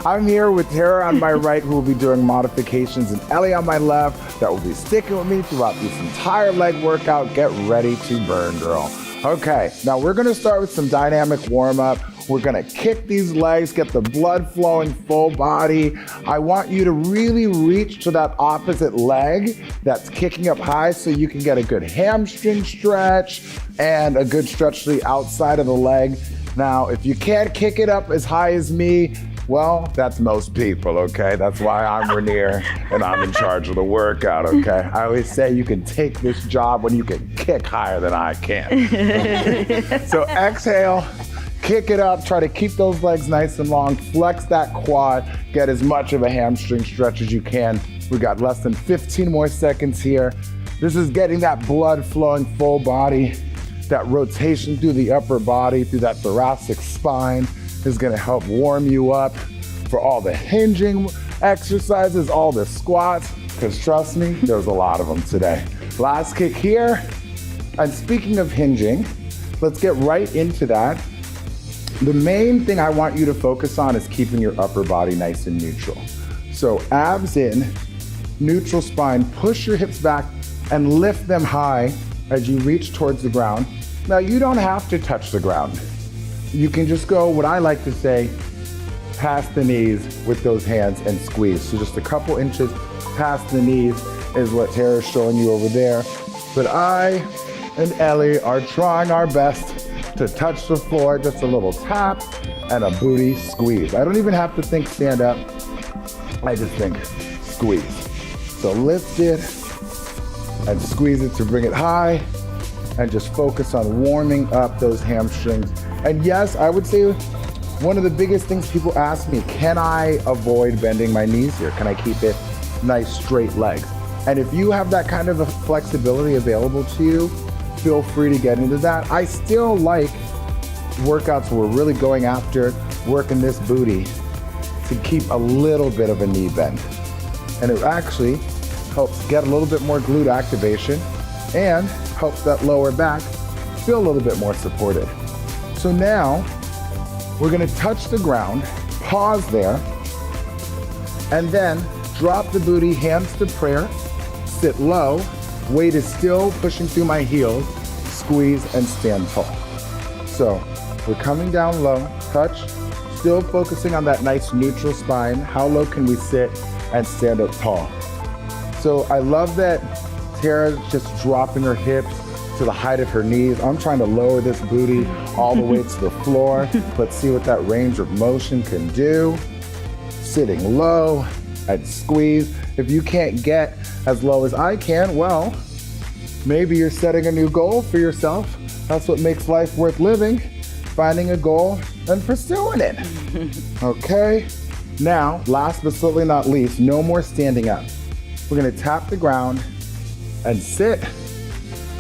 I'm here with Tara on my right, who will be doing modifications, and Ellie on my left, that will be sticking with me throughout this entire leg workout. Get ready to burn, girl. Okay, now we're gonna start with some dynamic warm-up. We're gonna kick these legs, get the blood flowing full body. I want you to really reach to that opposite leg that's kicking up high so you can get a good hamstring stretch and a good stretch to the outside of the leg. Now, if you can't kick it up as high as me, well, that's most people, okay? That's why I'm Raneir and I'm in charge of the workout, okay? I always say you can take this job when you can kick higher than I can. So exhale, kick it up, try to keep those legs nice and long, flex that quad, get as much of a hamstring stretch as you can. We got less than 15 more seconds here. This is getting that blood flowing full body. That rotation through the upper body, through that thoracic spine is gonna help warm you up for all the hinging exercises, all the squats, because trust me, there's a lot of them today. Last kick here. And speaking of hinging, let's get right into that. The main thing I want you to focus on is keeping your upper body nice and neutral. So abs in, neutral spine, push your hips back and lift them high as you reach towards the ground. Now, you don't have to touch the ground. You can just go, what I like to say, past the knees with those hands and squeeze. So just a couple inches past the knees is what Tara's showing you over there. But I and Ellie are trying our best to touch the floor, just a little tap and a booty squeeze. I don't even have to think stand up. I just think squeeze. So lift it and squeeze it to bring it high, and just focus on warming up those hamstrings. And yes, I would say one of the biggest things people ask me, can I avoid bending my knees here? Can I keep it nice, straight legs? And if you have that kind of a flexibility available to you, feel free to get into that. I still like workouts where we're really going after working this booty to keep a little bit of a knee bend. And it actually helps get a little bit more glute activation and helps that lower back feel a little bit more supported. So now we're gonna touch the ground, pause there, and then drop the booty, hands to prayer, sit low, weight is still pushing through my heels, squeeze and stand tall. So we're coming down low, touch, still focusing on that nice neutral spine. How low can we sit and stand up tall? So I love that Tara's just dropping her hips to the height of her knees. I'm trying to lower this booty all the way to the floor. Let's see what that range of motion can do. Sitting low and squeeze. If you can't get as low as I can, well, maybe you're setting a new goal for yourself. That's what makes life worth living, finding a goal and pursuing it. Okay, now, last but certainly not least, no more standing up. We're gonna tap the ground and sit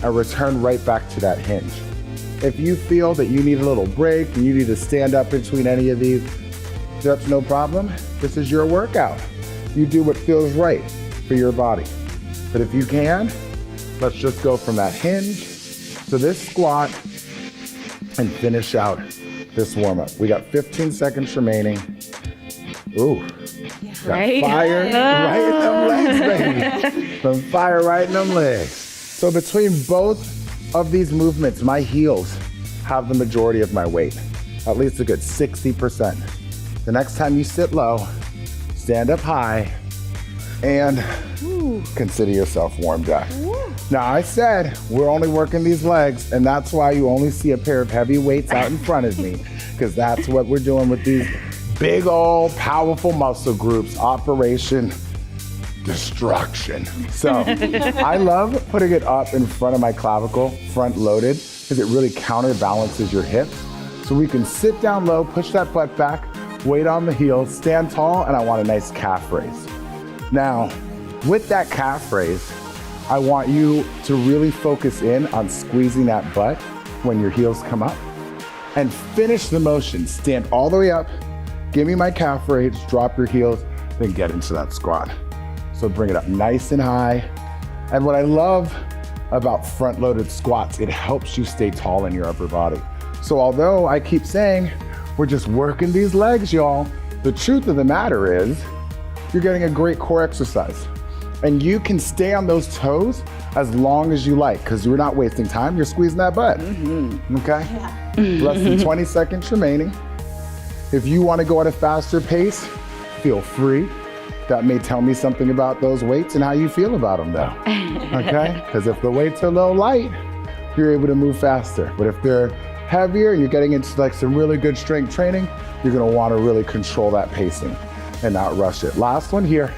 and return right back to that hinge. If you feel that you need a little break and you need to stand up between any of these, that's no problem. This is your workout. You do what feels right for your body. But if you can, let's just go from that hinge to this squat and finish out this warm-up. We got 15 seconds remaining. Ooh, got fire right in them legs, baby. Some fire right in them legs. So between both of these movements, my heels have the majority of my weight, at least a good 60%. The next time you sit low, stand up high, and consider yourself warmed up. Now, I said we're only working these legs, and that's why you only see a pair of heavy weights out in front of me, because that's what we're doing with these big old powerful muscle groups, Operation Destruction. So I love putting it up in front of my clavicle, front loaded, because it really counterbalances your hips. So we can sit down low, push that butt back, weight on the heels, stand tall, and I want a nice calf raise. Now, with that calf raise, I want you to really focus in on squeezing that butt when your heels come up, and finish the motion. Stand all the way up, give me my calf raise, drop your heels, then get into that squat. So bring it up nice and high. And what I love about front-loaded squats, it helps you stay tall in your upper body. So although I keep saying, we're just working these legs, y'all, The truth of the matter is, you're getting a great core exercise. And you can stay on those toes as long as you like, because you're not wasting time, you're squeezing that butt. Okay? Less than 20 seconds remaining. If you want to go at a faster pace, feel free. That may tell me something about those weights and how you feel about them though. Okay? Because if the weights are a little light, you're able to move faster. But if they're heavier and you're getting into like some really good strength training, you're gonna want to really control that pacing and not rush it. Last one here,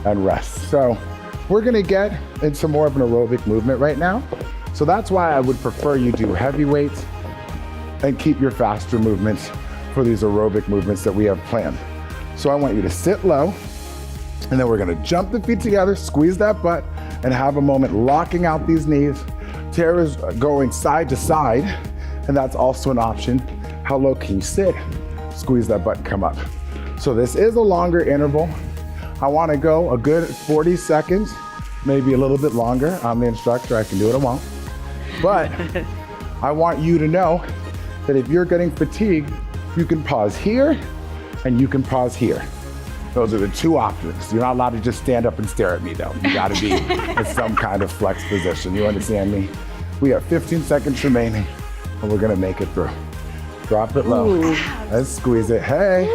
and rest. So we're gonna get into more of an aerobic movement right now. So that's why I would prefer you do heavy weights and keep your faster movements for these aerobic movements that we have planned. So I want you to sit low, and then we're gonna jump the feet together, squeeze that butt, and have a moment locking out these knees. Tara's going side to side, and that's also an option. How low can you sit? Squeeze that butt and come up. So this is a longer interval. I wanna go a good 40 seconds, maybe a little bit longer. I'm the instructor, I can do what I want. But I want you to know that if you're getting fatigued, you can pause here and you can pause here. Those are the two options. You're not allowed to just stand up and stare at me though. You gotta be in some kind of flex position. You understand me? We have 15 seconds remaining and we're gonna make it through. Drop it low. Ooh. Let's squeeze it. Hey,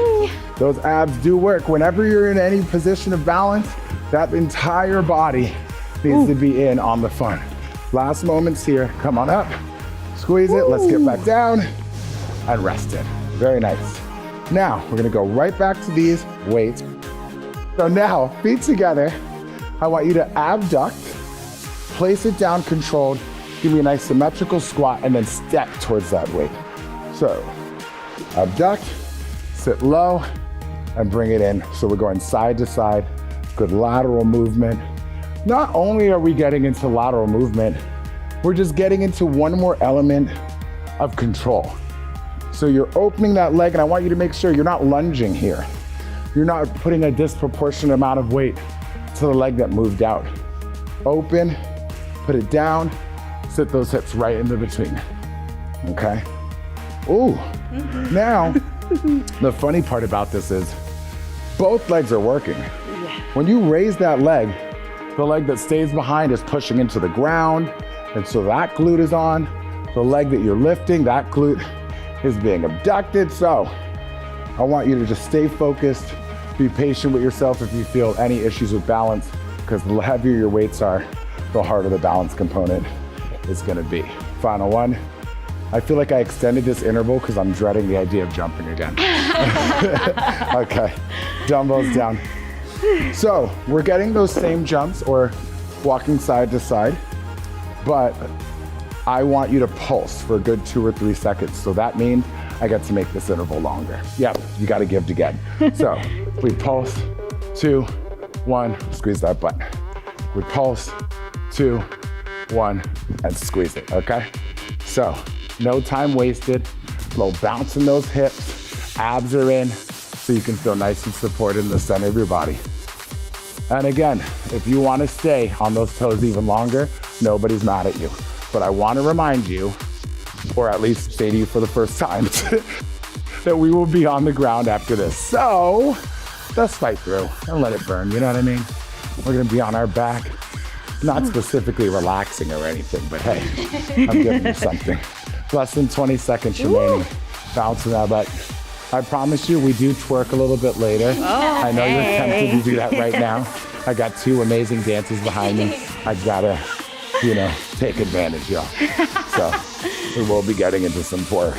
those abs do work. Whenever you're in any position of balance, that entire body needs to be in on the fun. Last moments here. Come on up. Squeeze it. Let's get back down and rest it. Very nice. Now, we're gonna go right back to these weights. So now, feet together. I want you to abduct, place it down controlled, give me a nice symmetrical squat, and then step towards that weight. So, abduct, sit low, and bring it in. So we're going side to side, good lateral movement. Not only are we getting into lateral movement, we're just getting into one more element of control. So you're opening that leg, and I want you to make sure you're not lunging here. You're not putting a disproportionate amount of weight to the leg that moved out. Open, put it down, sit those hips right into between, okay? Ooh, now, the funny part about this is both legs are working. When you raise that leg, the leg that stays behind is pushing into the ground, and so that glute is on. The leg that you're lifting, that glute is being abducted. So I want you to just stay focused, be patient with yourself if you feel any issues with balance, because the heavier your weights are, the harder the balance component is gonna be. Final one. I feel like I extended this interval because I'm dreading the idea of jumping again. Okay, dumbbells down. So we're getting those same jumps or walking side to side, but I want you to pulse for a good 2 or 3 seconds. So that means I get to make this interval longer. Yep, you gotta give to get. So we pulse, 2, 1, squeeze that butt. We pulse, 2, 1, and squeeze it, okay? So no time wasted, little bounce in those hips, abs are in, so you can feel nice and supported in the center of your body. And again, if you wanna stay on those toes even longer, nobody's mad at you. But I wanna remind you, or at least say to you for the first time, that we will be on the ground after this. So let's fight through and let it burn, you know what I mean? We're gonna be on our back, not specifically relaxing or anything, but hey, I'm giving you something. Less than 20 seconds remaining, bouncing that butt. I promise you, we do twerk a little bit later. Oh, I know you're tempted to do that right now. I got 2 amazing dancers behind me. I gotta, take advantage, y'all. So we will be getting into some twerk.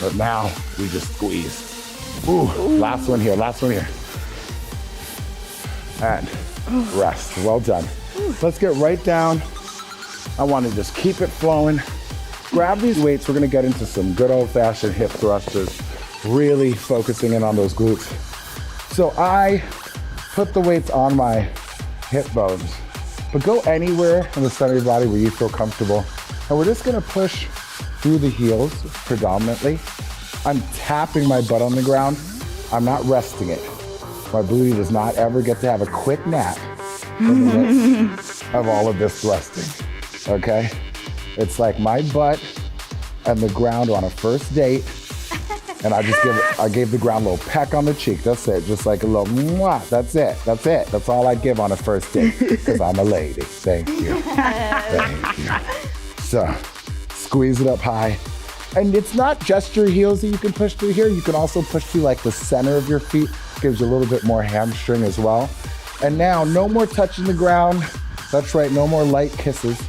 But now we just squeeze. Ooh, last one here. And rest, well done. Let's get right down. I wanna just keep it flowing. Grab these weights, we're gonna get into some good old fashioned hip thrusters, really focusing in on those glutes. So I put the weights on my hip bones, but go anywhere in the center of your body where you feel comfortable. And we're just gonna push through the heels predominantly. I'm tapping my butt on the ground. I'm not resting it. My booty does not ever get to have a quick nap in the midst of all of this thrusting, okay? It's like my butt and the ground on a first date, And I gave the ground a little peck on the cheek. That's it. Just like a little mwah. That's it. That's all I give on a first date because I'm a lady. Thank you. Thank you. So squeeze it up high. And it's not just your heels that you can push through here. You can also push through like the center of your feet. Gives you a little bit more hamstring as well. And now no more touching the ground. That's right, no more light kisses.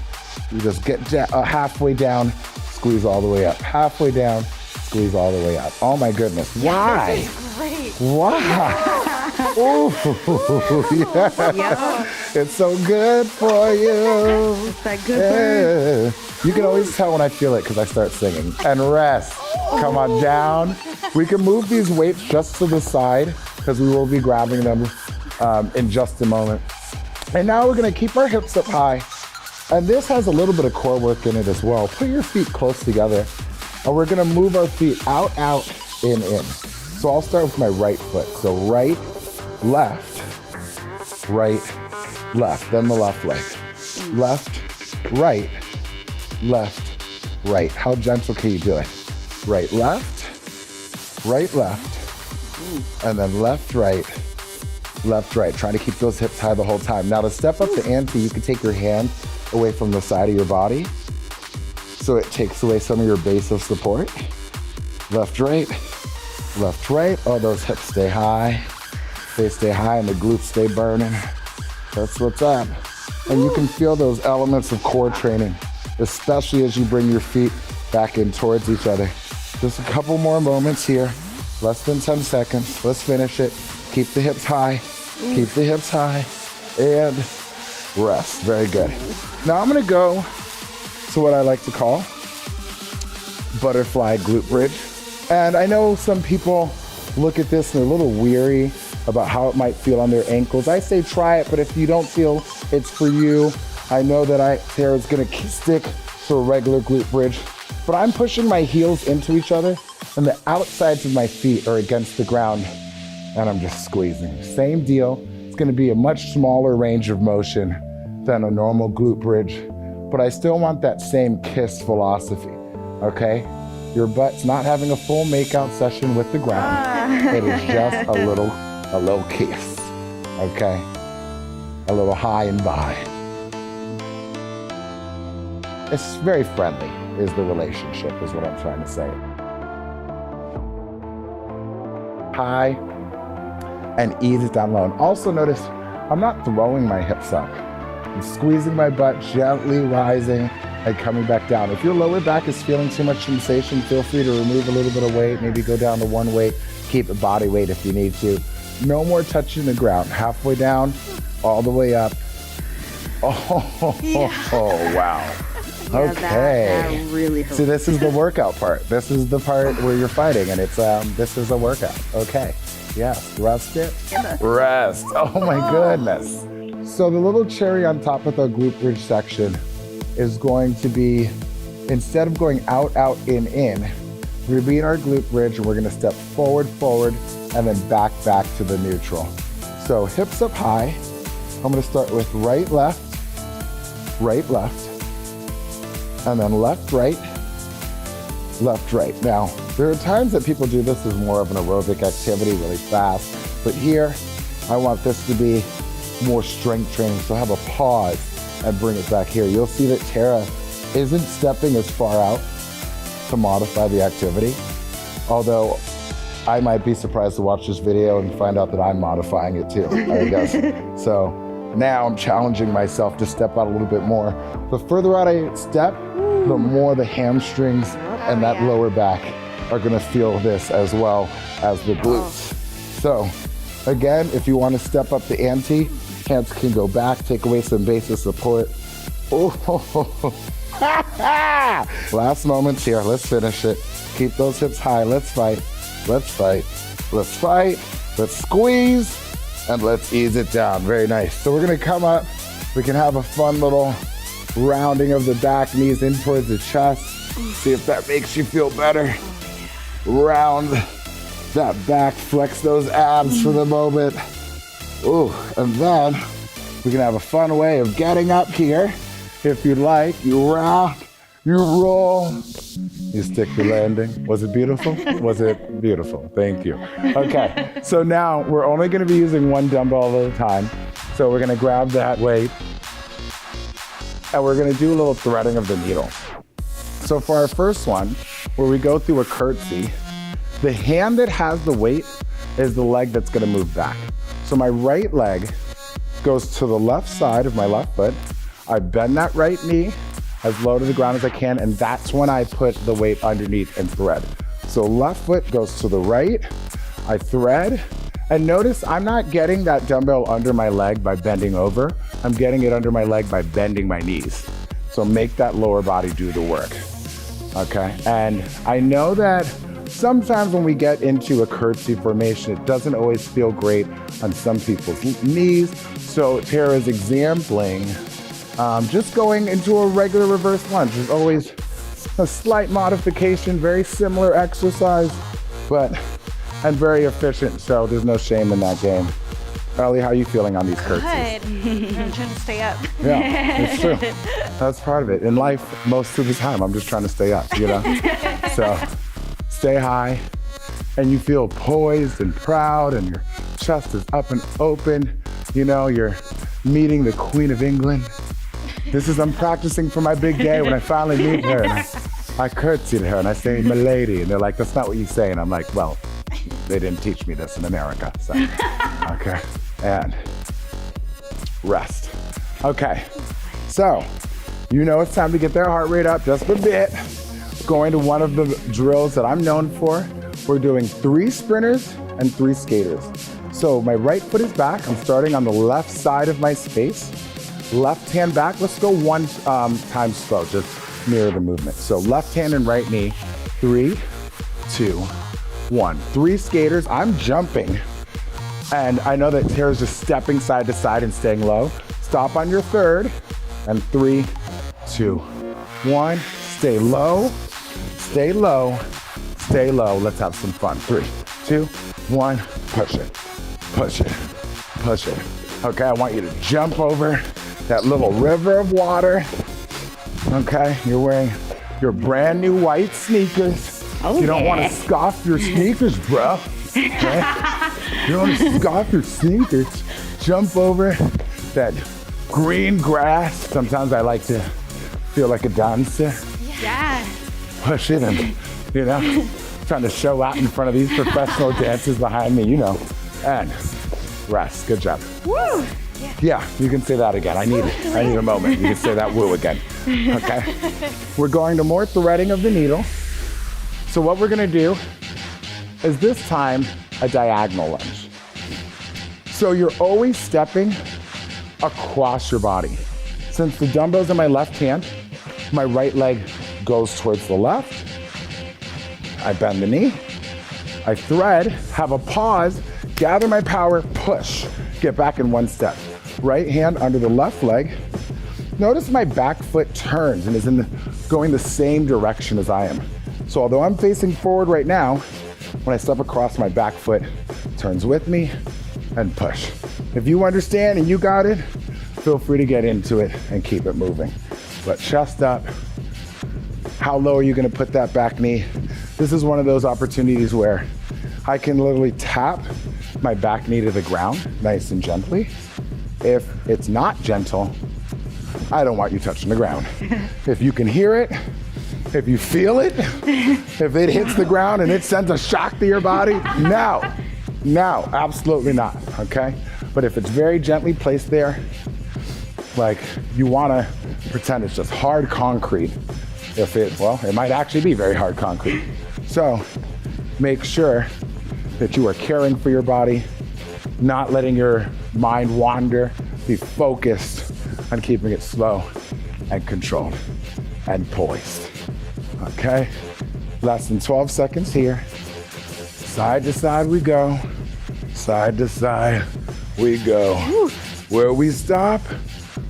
You just get halfway down, squeeze all the way up. Halfway down, squeeze all the way up. Oh my goodness, why? This is great. Why? Ooh, yeah. It's so good for you. It's that good yeah. You can always tell when I feel it because I start singing. And rest. Come on down. We can move these weights just to the side because we will be grabbing them in just a moment. And now we're gonna keep our hips up high. And this has a little bit of core work in it as well. Put your feet close together. And we're gonna move our feet out, in. So I'll start with my right foot. So right, left, right, left. Then the left leg. Left, right, left, right. How gentle can you do it? Right, left, and then left, right. Trying to keep those hips high the whole time. Now to step up the ante, you can take your hand away from the side of your body. So it takes away some of your base of support. Left, right. Oh, those hips stay high. They stay high and the glutes stay burning. That's what's up. And you can feel those elements of core training, especially as you bring your feet back in towards each other. Just a couple more moments here. Less than 10 seconds. Let's finish it. Keep the hips high. Keep the hips high. And rest. Very good. Now I'm going to go to what I like to call butterfly glute bridge. And I know some people look at this and they're a little weary about how it might feel on their ankles. I say try it, but if you don't feel it's for you, I know that Sarah's going to stick to a regular glute bridge. But I'm pushing my heels into each other and the outsides of my feet are against the ground and I'm just squeezing. Same deal. It's going to be a much smaller range of motion than a normal glute bridge, but I still want that same kiss philosophy, okay? Your butt's not having a full makeout session with the ground. It is just a little kiss, okay? A little high and by. It's very friendly is the relationship, is what I'm trying to say. High and ease it down low. And also notice I'm not throwing my hips up. I'm squeezing my butt, gently rising and coming back down. If your lower back is feeling too much sensation, feel free to remove a little bit of weight, maybe go down to one weight, keep it body weight if you need to. No more touching the ground. Halfway down, all the way up. Oh wow. Yeah, okay. that really hurts. See, this is the workout part. This is the part where you're fighting, and it's this is a workout. Okay. Yes. Rest it. Rest. Oh my goodness. So the little cherry on top of the glute bridge section is going to be, instead of going out, in, we're gonna be in our glute bridge and we're gonna step forward, and then back to the neutral. So hips up high. I'm gonna start with right, left, and then left, right. Now, there are times that people do this as more of an aerobic activity, really fast, but here, I want this to be more strength training, so have a pause and bring it back here. You'll see that Tara isn't stepping as far out to modify the activity, although I might be surprised to watch this video and find out that I'm modifying it too, I guess. So now I'm challenging myself to step out a little bit more. The further out I step, the more the hamstrings and that lower back are gonna feel this as well as the glutes. So again, if you wanna step up the ante, hands can go back, take away some base of support. Oh, last moments here, let's finish it. Keep those hips high, let's fight, let's squeeze, and let's ease it down. Very nice. So we're gonna come up, we can have a fun little rounding of the back, knees in towards the chest. See if that makes you feel better. Round that back, flex those abs for the moment. Ooh, and then we can have a fun way of getting up here. If you'd like, you round You roll. You stick the landing. Was it beautiful? Was it beautiful? Thank you. Okay, so now we're only gonna be using one dumbbell at a time. So we're gonna grab that weight and we're gonna do a little threading of the needle. So for our first one, where we go through a curtsy, the hand that has the weight is the leg that's gonna move back. So my right leg goes to the left side of my left foot. I bend that right knee as low to the ground as I can, and that's when I put the weight underneath and thread. So left foot goes to the right, I thread, and notice I'm not getting that dumbbell under my leg by bending over, I'm getting it under my leg by bending my knees. So make that lower body do the work, okay? And I know that sometimes when we get into a curtsy formation, it doesn't always feel great on some people's knees. So Tara's exampling just going into a regular reverse lunge. There's always a slight modification, very similar exercise, and very efficient. So there's no shame in that game. Ellie, how are you feeling on these curtsies? Good. I'm trying to stay up. Yeah, it's true. That's part of it. In life, most of the time, I'm just trying to stay up, you know? So stay high, and you feel poised and proud, and your chest is up and open. You know, you're meeting the Queen of England. I'm practicing for my big day when I finally meet her, and I curtsy to her, and I say, "My lady," and they're like, "That's not what you say," and I'm like, "Well, they didn't teach me this in America, so." Okay, and rest. Okay, so you know it's time to get their heart rate up just a bit. Going to one of the drills that I'm known for. We're doing 3 sprinters and 3 skaters. So my right foot is back. I'm starting on the left side of my space. Left hand back. Let's go one time slow, just mirror the movement. So left hand and right knee. 3, 2, 1. 3 skaters. I'm jumping. And I know that Tara's just stepping side to side and staying low. Stop on your third. And 3, 2, 1. Stay low. Stay low. Stay low. Let's have some fun. 3, 2, 1. Push it. Push it. Push it. Okay, I want you to jump over that little river of water. Okay, you're wearing your brand new white sneakers. Oh, you don't want to scoff your sneakers, bro. Okay? You don't want to scoff your sneakers. Jump over that green grass. Sometimes I like to feel like a dancer. Yeah. Push it and, you know, trying to show out in front of these professional dancers behind me, you know. And rest. Good job. Woo. Yeah, you can say that again. I need a moment. You can say that woo again. Okay. We're going to more threading of the needle. So what we're gonna do is this time a diagonal lunge. So you're always stepping across your body. Since the dumbbell's in my left hand, my right leg goes towards the left. I bend the knee. I thread, have a pause, gather my power, push, get back in one step. Right hand under the left leg. Notice my back foot turns and is going the same direction as I am. So although I'm facing forward right now, when I step across, my back foot turns with me and push. If you understand and you got it, feel free to get into it and keep it moving. But chest up. How low are you gonna put that back knee? This is one of those opportunities where I can literally tap my back knee to the ground nice and gently. If it's not gentle, I don't want you touching the ground. If you can hear it, if you feel it, if it hits the ground and it sends a shock to your body, no, absolutely not, okay? But if it's very gently placed there, like you wanna pretend it's just hard concrete. It might actually be very hard concrete. So make sure that you are caring for your body, not letting your mind wander, be focused on keeping it slow and controlled and poised. Okay, less than 12 seconds here. Side to side we go. Side to side we go. Where we stop?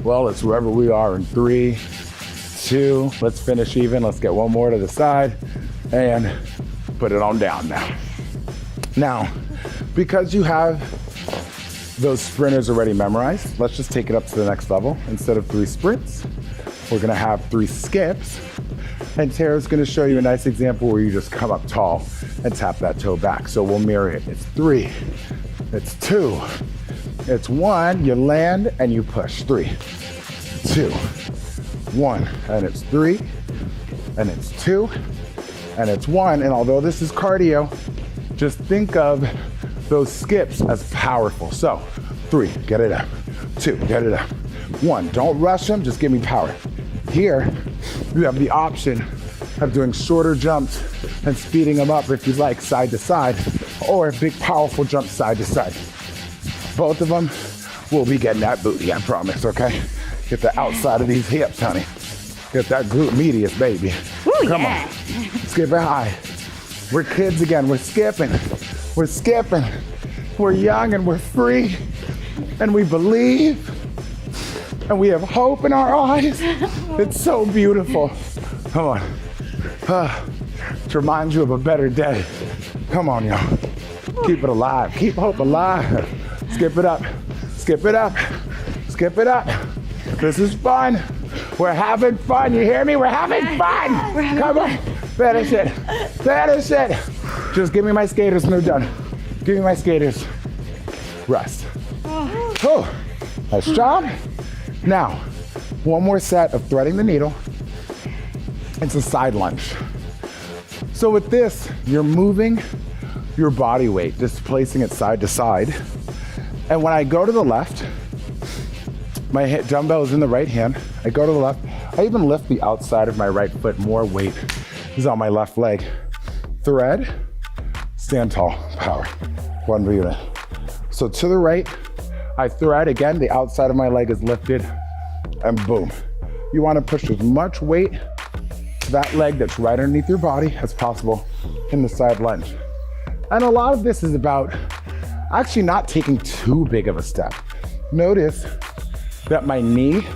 Well, it's wherever we are in 3, 2, let's finish even. Let's get one more to the side and put it on down now. Now, because you have those sprinters already memorized, let's just take it up to the next level. Instead of 3 sprints, we're gonna have 3 skips. And Tara's gonna show you a nice example where you just come up tall and tap that toe back. So we'll mirror it. It's 3, it's 2, it's 1, you land and you push. 3, 2, 1, and it's 3, and it's 2, and it's 1. And although this is cardio, just think of those skips as powerful. So 3, get it up. 2, get it up. 1, don't rush them, just give me power. Here, you have the option of doing shorter jumps and speeding them up if you like, side to side, or a big powerful jump side to side. Both of them will be getting that booty, I promise, okay? Get the outside of these hips, honey. Get that glute medius, baby. Ooh, Come yeah. on, skip it high. We're kids again, we're skipping. We're skipping. We're young and we're free, and we believe, and we have hope in our eyes. It's so beautiful. Come on. To remind you of a better day. Come on, y'all. Keep it alive. Keep hope alive. Skip it up. Skip it up. Skip it up. This is fun. We're having fun. You hear me? We're having fun. Come on. Finish it. Finish it. Just give me my skaters and they're done. Give me my skaters. Rest. Oh, nice job. Now, one more set of threading the needle. It's a side lunge. So with this, you're moving your body weight, displacing it side to side. And when I go to the left, my dumbbell is in the right hand. I go to the left. I even lift the outside of my right foot. More weight is on my left leg. Thread, stand tall, power. 1 unit. So to the right, I thread again, the outside of my leg is lifted, and boom. You wanna push as much weight to that leg that's right underneath your body as possible in the side lunge. And a lot of this is about actually not taking too big of a step. Notice that my knee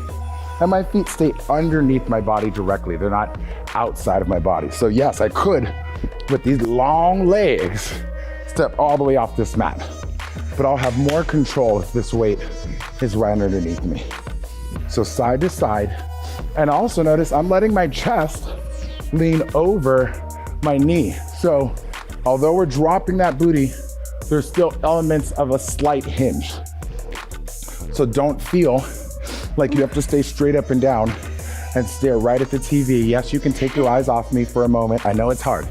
and my feet stay underneath my body directly. They're not outside of my body. So yes, I could, with these long legs, step all the way off this mat. But I'll have more control if this weight is right underneath me. So side to side. And also notice I'm letting my chest lean over my knee. So although we're dropping that booty, there's still elements of a slight hinge. So don't feel like you have to stay straight up and down and stare right at the TV. Yes, you can take your eyes off me for a moment. I know it's hard.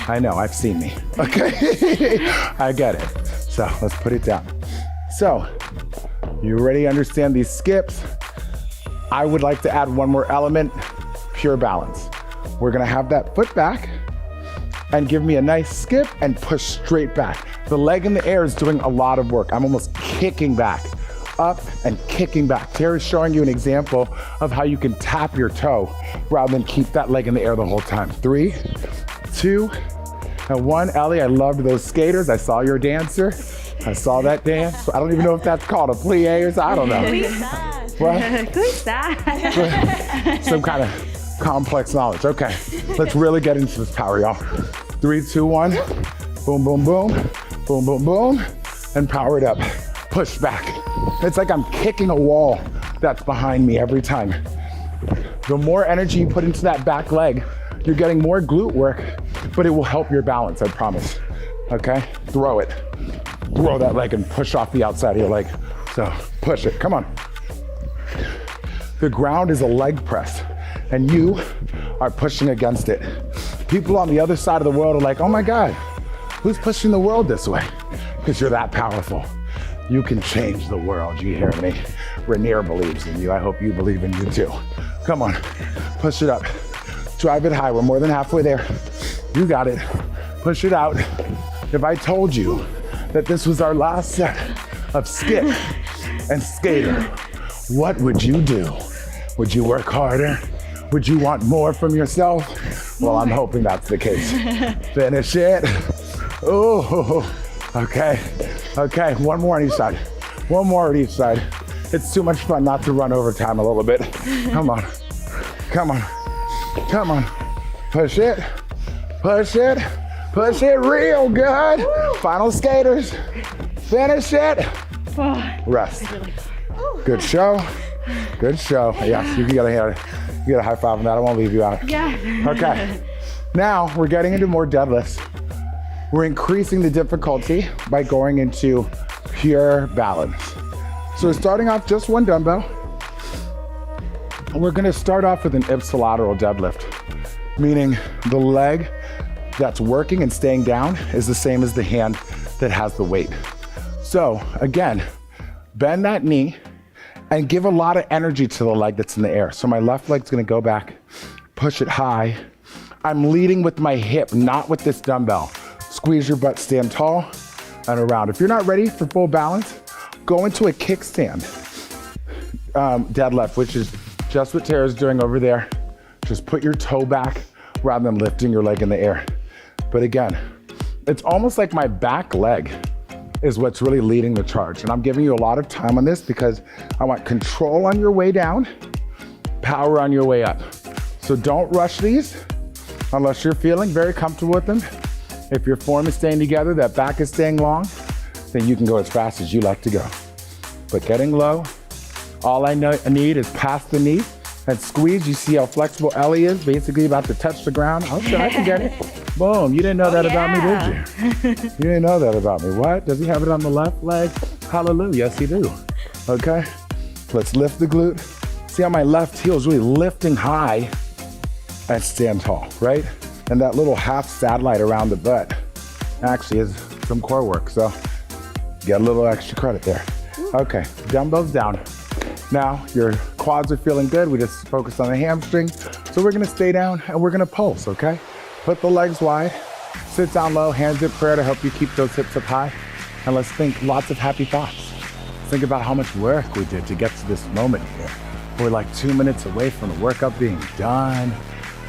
I know, I've seen me, okay? I get it. So let's put it down. So, you already understand these skips. I would like to add one more element, pure balance. We're gonna have that foot back and give me a nice skip and push straight back. The leg in the air is doing a lot of work. I'm almost kicking back, up and kicking back. Tara's showing you an example of how you can tap your toe rather than keep that leg in the air the whole time. 3, 2, and 1. Ellie, I loved those skaters. I saw you're a dancer. I saw that dance. I don't even know if that's called a plie or something. I don't know. What? Some kind of complex knowledge. Okay, let's really get into this power, y'all. 3, 2, 1. Boom, boom, boom. Boom, boom, boom. And power it up. Push back. It's like I'm kicking a wall that's behind me every time. The more energy you put into that back leg, you're getting more glute work, but it will help your balance, I promise. Okay? Throw it. Throw that leg and push off the outside of your leg. So push it, come on. The ground is a leg press, and you are pushing against it. People on the other side of the world are like, oh my God, who's pushing the world this way? Because you're that powerful. You can change the world, you hear me? Raneir believes in you. I hope you believe in you too. Come on, push it up. Drive it high, we're more than halfway there. You got it, push it out. If I told you that this was our last set of skip and skater, what would you do? Would you work harder? Would you want more from yourself? Well, I'm hoping that's the case. Finish it. Oh, okay. Okay, one more on each side. One more on each side. It's too much fun not to run over time a little bit. Come on, come on, come on. Push it, push it, push it real good. Final skaters, finish it. Rest. Good show, good show. Yes, you gotta hear it. You get a high five on that. I won't leave you out. Yeah. Okay. Now we're getting into more deadlifts. We're increasing the difficulty by going into pure balance. So we're starting off just one dumbbell. We're gonna start off with an ipsilateral deadlift, meaning the leg that's working and staying down is the same as the hand that has the weight. So again, bend that knee and give a lot of energy to the leg that's in the air. So my left leg's gonna go back, push it high. I'm leading with my hip, not with this dumbbell. Squeeze your butt, stand tall and around. If you're not ready for full balance, go into a kickstand deadlift, which is just what Tara's doing over there. Just put your toe back rather than lifting your leg in the air. But again, it's almost like my back leg is what's really leading the charge. And I'm giving you a lot of time on this because I want control on your way down, power on your way up. So don't rush these unless you're feeling very comfortable with them. If your form is staying together, that back is staying long, then you can go as fast as you like to go. But getting low, all I need is past the knee and squeeze. You see how flexible Ellie is, basically about to touch the ground. Oh, sure, I can get it. Boom, you didn't know that about me, did you? You didn't know that about me. What? Does he have it on the left leg? Hallelujah, yes he do. Okay, let's lift the glute. See how my left heel is really lifting high and stand tall, right? And that little half satellite around the butt actually is some core work, so get a little extra credit there. Okay, dumbbells down. Now your quads are feeling good. We just focused on the hamstring. So we're gonna stay down and we're gonna pulse, okay? Put the legs wide, sit down low, hands in prayer to help you keep those hips up high. And let's think lots of happy thoughts. Think about how much work we did to get to this moment here. We're like 2 minutes away from the workout being done.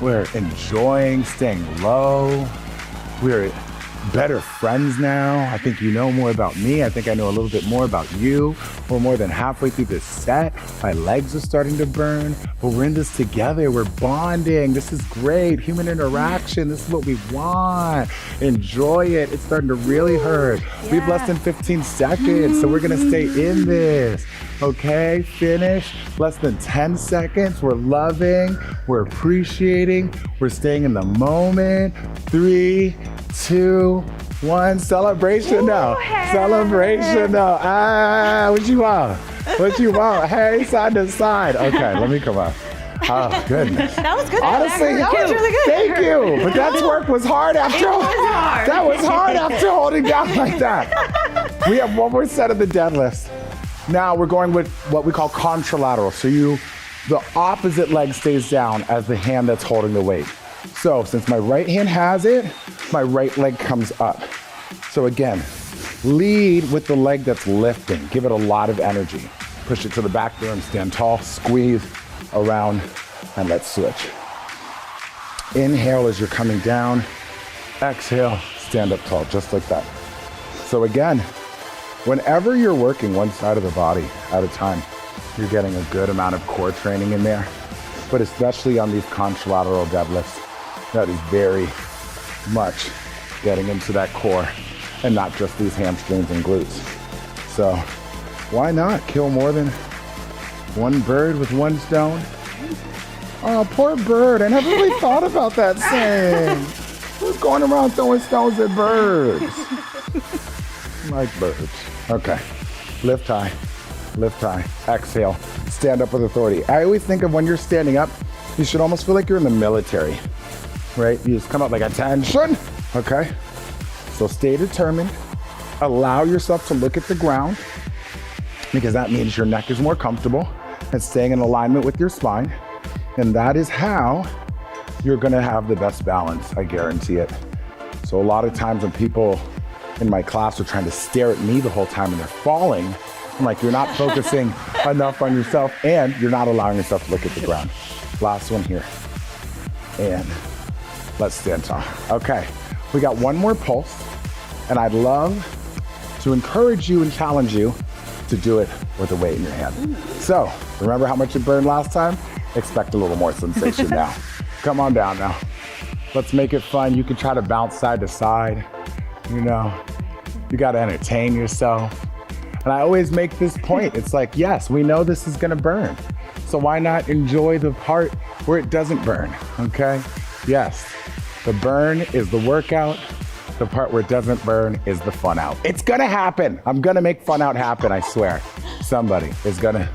We're enjoying staying low. We're better friends now. I think you know more about me. I think I know a little bit more about you. We're more than halfway through this set. My legs are starting to burn, but we're in this together. We're bonding. This is great. Human interaction. This is what we want. Enjoy it. It's starting to really hurt. Yeah. We have less than 15 seconds, so we're gonna stay in this. Okay, finish. Less than 10 seconds. We're loving, we're appreciating, we're staying in the moment. 3, 2, 1, celebration now. Hey. Celebration now. What you want? What you want? Hey, side to side. Okay, let me come up. Oh, goodness. That was good. Honestly, that was really good. Thank you. But that work was hard after. It was hard. That was hard after holding down like that. We have one more set of the deadlifts. Now we're going with what we call contralateral. So the opposite leg stays down as the hand that's holding the weight. So since my right hand has it, my right leg comes up. So again, lead with the leg that's lifting. Give it a lot of energy. Push it to the back there and stand tall, squeeze around, and let's switch. Inhale as you're coming down. Exhale, stand up tall, just like that. So again, whenever you're working one side of the body at a time, you're getting a good amount of core training in there. But especially on these contralateral deadlifts, that is very much getting into that core and not just these hamstrings and glutes. So why not kill more than one bird with one stone? Oh, poor bird. I never really thought about that saying. Who's going around throwing stones at birds? Like birds. Okay, lift high, exhale, stand up with authority. I always think of when you're standing up, you should almost feel like you're in the military, right? You just come up like attention, okay? So stay determined, allow yourself to look at the ground because that means your neck is more comfortable and staying in alignment with your spine. And that is how you're gonna have the best balance, I guarantee it. So a lot of times when people in my class are trying to stare at me the whole time and they're falling, I'm like, you're not focusing enough on yourself and you're not allowing yourself to look at the ground. Last one here. And let's stand tall. Okay, we got one more pulse and I'd love to encourage you and challenge you to do it with a weight in your hand. So remember how much it burned last time? Expect a little more sensation now. Come on down now. Let's make it fun. You can try to bounce side to side. You know, you got to entertain yourself. And I always make this point. It's like, yes, we know this is going to burn. So why not enjoy the part where it doesn't burn, okay? Yes, the burn is the workout. The part where it doesn't burn is the fun out. It's gonna happen. I'm gonna make fun out happen, I swear. Somebody is gonna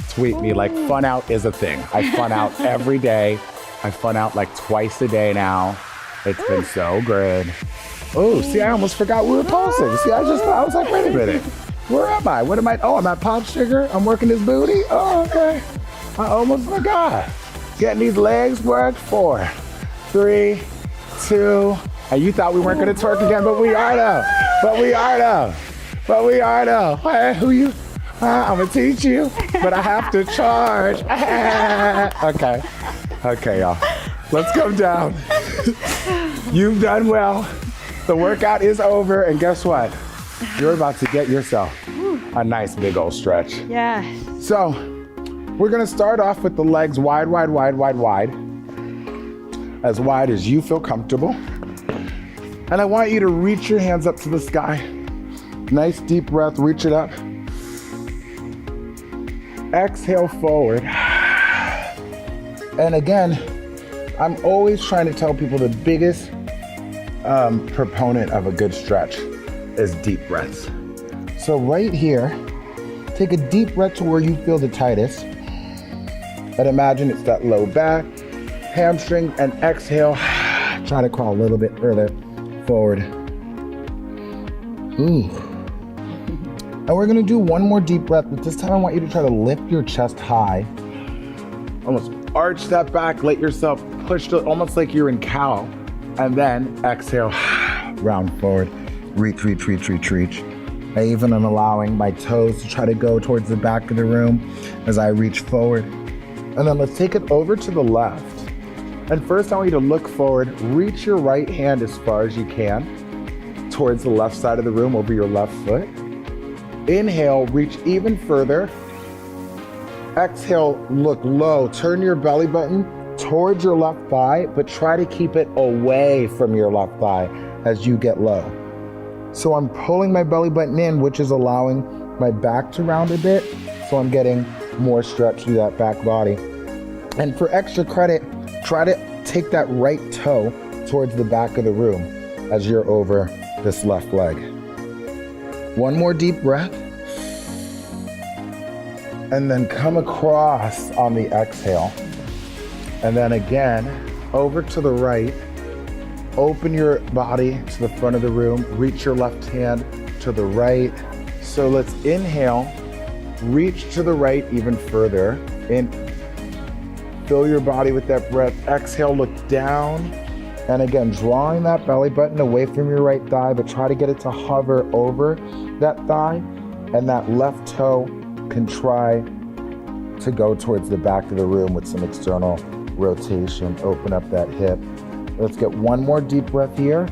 tweet me like fun out is a thing. I fun out every day. I fun out like twice a day now. It's been so good. Oh, see, I almost forgot we were posting. See, I was like, wait a minute. Where am I? What am I? Oh, I'm at Pop Sugar. I'm working this booty. Oh, okay. I almost forgot. Getting these legs worked. 4, 3, 2. And you thought we weren't gonna twerk again, but we are though. But we are though. Hey, who you? I'm gonna teach you, but I have to charge. Okay, y'all. Let's come down. You've done well. The workout is over, and guess what? You're about to get yourself a nice big old stretch. Yeah. So, we're gonna start off with the legs wide. As wide as you feel comfortable. And I want you to reach your hands up to the sky. Nice deep breath, reach it up. Exhale forward. And again, I'm always trying to tell people the biggest proponent of a good stretch is deep breaths. So right here, take a deep breath to where you feel the tightest. And imagine it's that low back, hamstring, and exhale. Try to crawl a little bit further forward. Ooh. And we're gonna do one more deep breath, but this time I want you to try to lift your chest high. Almost arch that back, let yourself push to almost like you're in cow. And then exhale, round forward, reach. I even am allowing my toes to try to go towards the back of the room as I reach forward. And then let's take it over to the left. And first I want you to look forward, reach your right hand as far as you can towards the left side of the room over your left foot. Inhale, reach even further. Exhale, look low. Turn your belly button towards your left thigh, but try to keep it away from your left thigh as you get low. So I'm pulling my belly button in, which is allowing my back to round a bit. So I'm getting more stretch through that back body. And for extra credit, try to take that right toe towards the back of the room as you're over this left leg. One more deep breath. And then come across on the exhale. And then again, over to the right. Open your body to the front of the room. Reach your left hand to the right. So let's inhale. Reach to the right even further. Fill your body with that breath. Exhale, look down. And again, drawing that belly button away from your right thigh, but try to get it to hover over that thigh. And that left toe can try to go towards the back of the room with some external rotation. Open up that hip. Let's get one more deep breath here.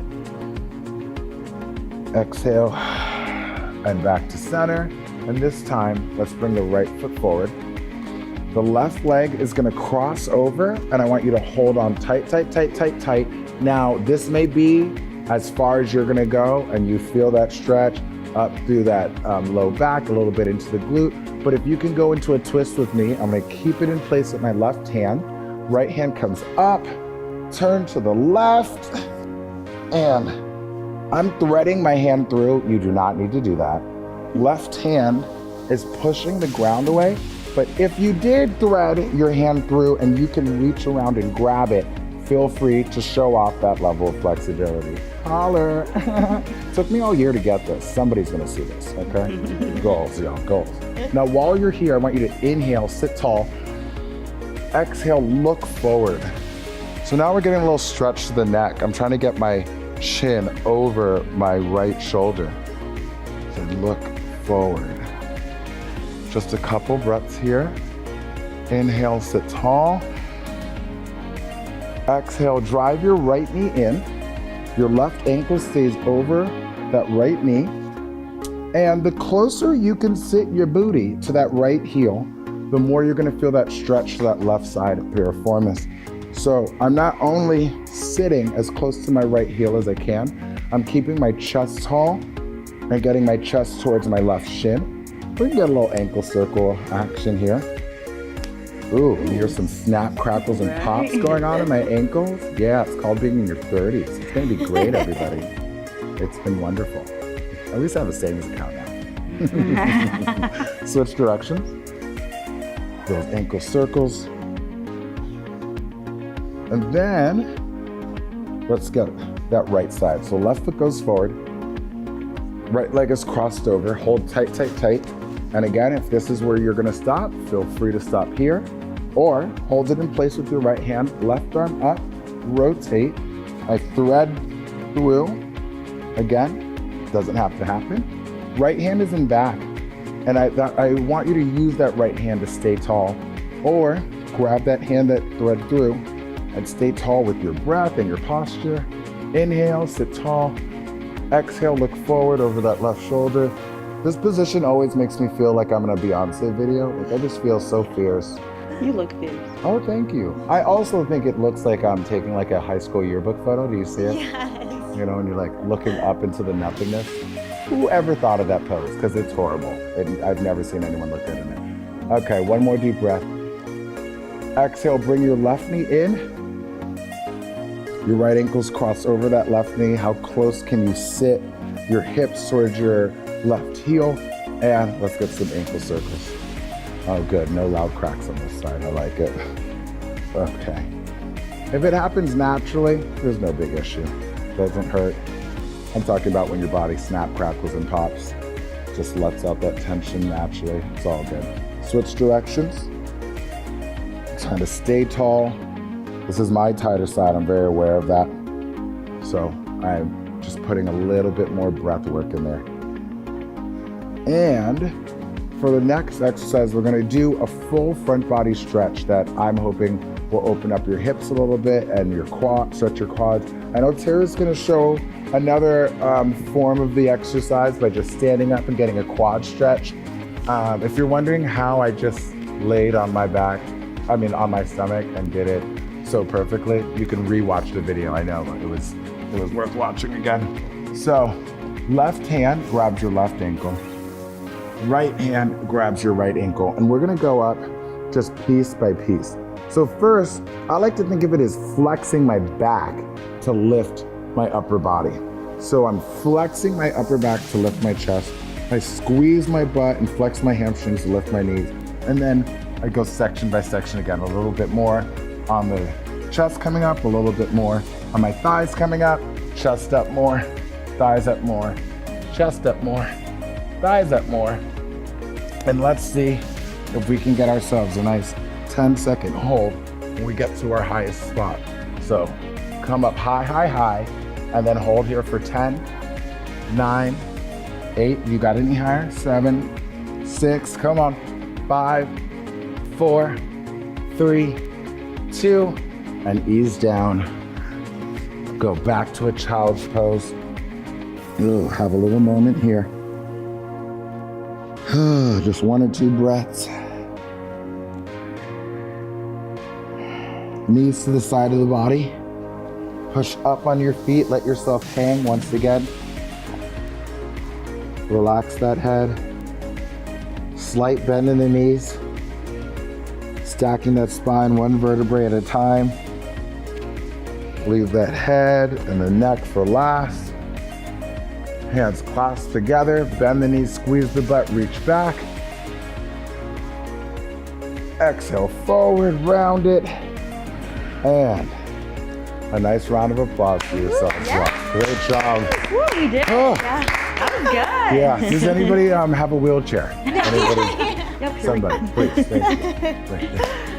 Exhale, and back to center. And this time, let's bring the right foot forward. The left leg is gonna cross over, and I want you to hold on tight. Now, this may be as far as you're gonna go, and you feel that stretch up through that low back, a little bit into the glute. But if you can go into a twist with me, I'm gonna keep it in place with my left hand. Right hand comes up, turn to the left, and I'm threading my hand through. You do not need to do that. Left hand is pushing the ground away, but if you did thread your hand through and you can reach around and grab it, feel free to show off that level of flexibility. Holler. Took me all year to get this. Somebody's gonna see this, okay? Goals, y'all, goals. Now, while you're here, I want you to inhale, sit tall. Exhale, look forward. So now we're getting a little stretch to the neck. I'm trying to get my chin over my right shoulder. So look forward. Just a couple breaths here. Inhale, sit tall. Exhale, drive your right knee in. Your left ankle stays over that right knee. And the closer you can sit your booty to that right heel, the more you're gonna feel that stretch to that left side piriformis. So I'm not only sitting as close to my right heel as I can, I'm keeping my chest tall and getting my chest towards my left shin. We can get a little ankle circle action here. Ooh, you hear some snap, crackles, and pops going on in my ankles? Yeah, it's called being in your 30s. It's gonna be great, everybody. It's been wonderful. At least I have a savings account now. Switch directions. Those ankle circles. And then, let's get that right side. So left foot goes forward. Right leg is crossed over. Hold tight, tight, tight. And again, if this is where you're gonna stop, feel free to stop here. Or hold it in place with your right hand. Left arm up, rotate. I thread through. Again, doesn't have to happen. Right hand is in back. And I want you to use that right hand to stay tall. Or grab that hand that thread through and stay tall with your breath and your posture. Inhale, sit tall. Exhale, look forward over that left shoulder. This position always makes me feel like I'm in a Beyonce video. Like I just feel so fierce. You look fierce. Oh, thank you. I also think it looks like I'm taking like a high school yearbook photo. Do you see it? Yes. You know, and you're like looking up into the nothingness. Whoever thought of that pose? Because it's horrible. I've never seen anyone look good in it. Okay, one more deep breath. Exhale, bring your left knee in. Your right ankle's crossed over that left knee. How close can you sit your hips towards your left heel? And let's get some ankle circles. Oh, good. No loud cracks on this side. I like it. Okay. If it happens naturally, there's no big issue. Doesn't hurt. I'm talking about when your body snap, crackles, and pops. Just lets out that tension naturally. It's all good. Switch directions. Trying to stay tall. This is my tighter side. I'm very aware of that. So I'm just putting a little bit more breath work in there. And for the next exercise, we're gonna do a full front body stretch that I'm hoping will open up your hips a little bit and your quad, stretch your quads. I know Tara's gonna show another form of the exercise by just standing up and getting a quad stretch. If you're wondering how I just laid on my back, on my stomach and did it so perfectly, you can re-watch the video. I know, it was worth watching again. So, left hand grabs your left ankle. Right hand grabs your right ankle, and we're gonna go up just piece by piece. So first, I like to think of it as flexing my back to lift my upper body. So I'm flexing my upper back to lift my chest. I squeeze my butt and flex my hamstrings to lift my knees. And then I go section by section again, a little bit more on the chest coming up, a little bit more on my thighs coming up, chest up more, thighs up more, chest up more, thighs up more. And let's see if we can get ourselves a nice 10-second hold when we get to our highest spot. So come up high, high, high, and then hold here for 10, 9, 8, you got any higher? 7, 6, come on, 5, 4, 3, 2, and ease down. Go back to a child's pose. Ooh, have a little moment here. Just 1 or 2 breaths. Knees to the side of the body. Push up on your feet. Let yourself hang once again. Relax that head. Slight bend in the knees. Stacking that spine 1 vertebrae at a time. Leave that head and the neck for last. Hands clasped together, bend the knees, squeeze the butt, reach back. Exhale forward, round it. And a nice round of applause for yourself as well. Great job. Woo, you did. Oh. Yeah, that was good. Yeah, does anybody have a wheelchair? Anybody? Yep, here we Somebody, please, thank you. Thank you.